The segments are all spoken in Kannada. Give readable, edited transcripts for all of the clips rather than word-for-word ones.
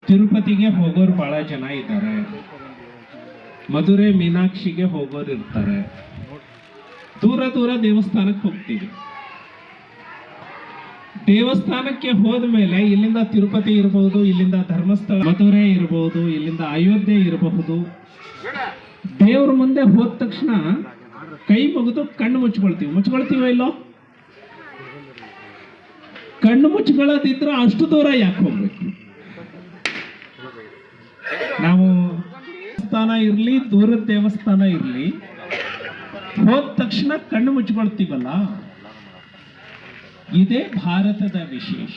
ತಿರುಪತಿಗೆ ಹೋಗೋರು ಬಹಳ ಜನ ಇದ್ದಾರೆ, ಮಧುರೆ ಮೀನಾಕ್ಷಿಗೆ ಹೋಗೋರು ಇರ್ತಾರೆ, ದೂರ ದೂರ ದೇವಸ್ಥಾನಕ್ಕೆ ಹೋಗ್ತೀವಿ. ದೇವಸ್ಥಾನಕ್ಕೆ ಹೋದ ಮೇಲೆ ಇಲ್ಲಿಂದ ತಿರುಪತಿ ಇರಬಹುದು, ಇಲ್ಲಿಂದ ಧರ್ಮಸ್ಥಳ ಮಧುರೆ ಇರಬಹುದು, ಇಲ್ಲಿಂದ ಅಯೋಧ್ಯೆ ಇರಬಹುದು. ದೇವ್ರ ಮುಂದೆ ಹೋದ ತಕ್ಷಣ ಕೈ ಮುಗಿದು ಕಣ್ಣು ಮುಚ್ಕೊಳ್ತೀವ ಇಲ್ಲೋ? ಕಣ್ಣು ಮುಚ್ಕೊಳ್ಳೋದಿದ್ರೆ ಅಷ್ಟು ದೂರ ಯಾಕೆ ಹೋಗ್ಬೇಕು? ನಾವು ದೇವಸ್ಥಾನ ಇರ್ಲಿ, ದೂರದ ದೇವಸ್ಥಾನ ಇರ್ಲಿ, ಹೋದ ತಕ್ಷಣ ಕಣ್ಣು ಮುಚ್ಕೊಳ್ತೀವಲ್ಲ, ಇದೇ ಭಾರತದ ವಿಶೇಷ.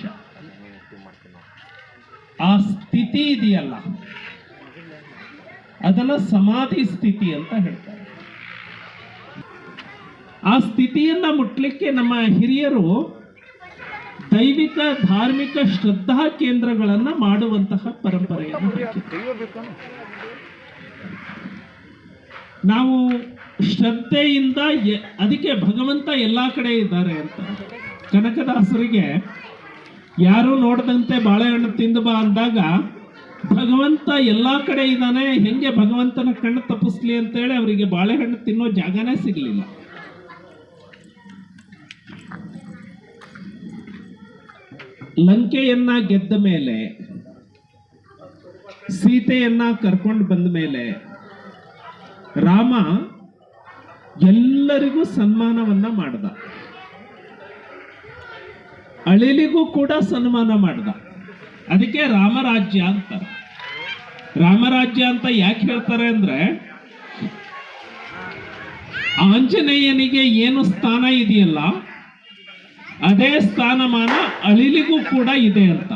ಆ ಸ್ಥಿತಿ ಇದೆಯಲ್ಲ, ಅದನ್ನ ಸಮಾಧಿ ಸ್ಥಿತಿ ಅಂತ ಹೇಳ್ತಾರೆ. ಆ ಸ್ಥಿತಿಯನ್ನ ಮುಟ್ಲಿಕ್ಕೆ ನಮ್ಮ ಹಿರಿಯರು ದೈವಿಕ ಧಾರ್ಮಿಕ ಶ್ರದ್ಧಾ ಕೇಂದ್ರಗಳನ್ನ ಮಾಡುವಂತಹ ಪರಂಪರೆಯನ್ನು ನಾವು ಶ್ರದ್ಧೆಯಿಂದ, ಅದಕ್ಕೆ ಭಗವಂತ ಎಲ್ಲಾ ಕಡೆ ಇದ್ದಾರೆ ಅಂತ. ಕನಕದಾಸರಿಗೆ ಯಾರು ನೋಡದಂತೆ ಬಾಳೆಹಣ್ಣು ತಿಂದು ಬಾ ಅಂದಾಗ ಭಗವಂತ ಎಲ್ಲಾ ಕಡೆ ಇದ್ದಾನೆ, ಹೆಂಗೆ ಭಗವಂತನ ಕಣ್ಣು ತಪ್ಪಿಸ್ಲಿ ಅಂತೇಳಿ ಅವರಿಗೆ ಬಾಳೆಹಣ್ಣು ತಿನ್ನೋ ಜಾಗನೇ ಸಿಗಲಿಲ್ಲ. ಲಂಕೆಯನ್ನ ಗೆದ್ದ ಮೇಲೆ, ಸೀತೆಯನ್ನ ಕರ್ಕೊಂಡು ಬಂದ ಮೇಲೆ ರಾಮ ಎಲ್ಲರಿಗೂ ಸನ್ಮಾನವನ್ನ ಮಾಡ್ದ, ಅಳಿಲಿಗೂ ಕೂಡ ಸನ್ಮಾನ ಮಾಡ್ದ. ಅದಕ್ಕೆ ರಾಮರಾಜ್ಯ ಅಂತಾರೆ. ರಾಮರಾಜ್ಯ ಅಂತ ಯಾಕೆ ಹೇಳ್ತಾರೆ ಅಂದ್ರೆ, ಆಂಜನೇಯನಿಗೆ ಏನು ಸ್ಥಾನ ಇದೆಯಲ್ಲ ಅದೇ ಸ್ಥಾನಮಾನ ಅಳಿಲಿಗೂ ಕೂಡ ಇದೆ ಅಂತ.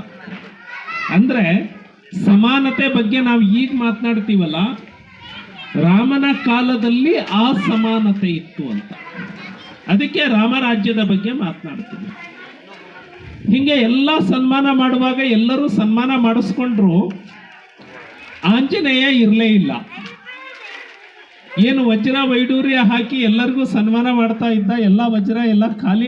ಅಂದ್ರೆ ಸಮಾನತೆ ಬಗ್ಗೆ ನಾವು ಈಗ ಮಾತನಾಡ್ತೀವಲ್ಲ, ರಾಮನ ಕಾಲದಲ್ಲಿ ಆ ಸಮಾನತೆ ಇತ್ತು ಅಂತ. ಅದಕ್ಕೆ ರಾಮರಾಜ್ಯದ ಬಗ್ಗೆ ಮಾತನಾಡ್ತೀವಿ. ಹಿಂಗೆ ಎಲ್ಲ ಸನ್ಮಾನ ಮಾಡುವಾಗ ಎಲ್ಲರೂ ಸನ್ಮಾನ ಮಾಡಿಸ್ಕೊಂಡ್ರು, ಆಂಜನೇಯ ಇರಲೇ ಇಲ್ಲ. ಏನು ವಜ್ರ ವೈಡೂರ್ಯ ಹಾಕಿ ಎಲ್ಲರಿಗೂ ಸನ್ಮಾನ ಮಾಡ್ತಾ ಇದ್ದ, ಎಲ್ಲ ವಜ್ರ ಎಲ್ಲ ಖಾಲಿ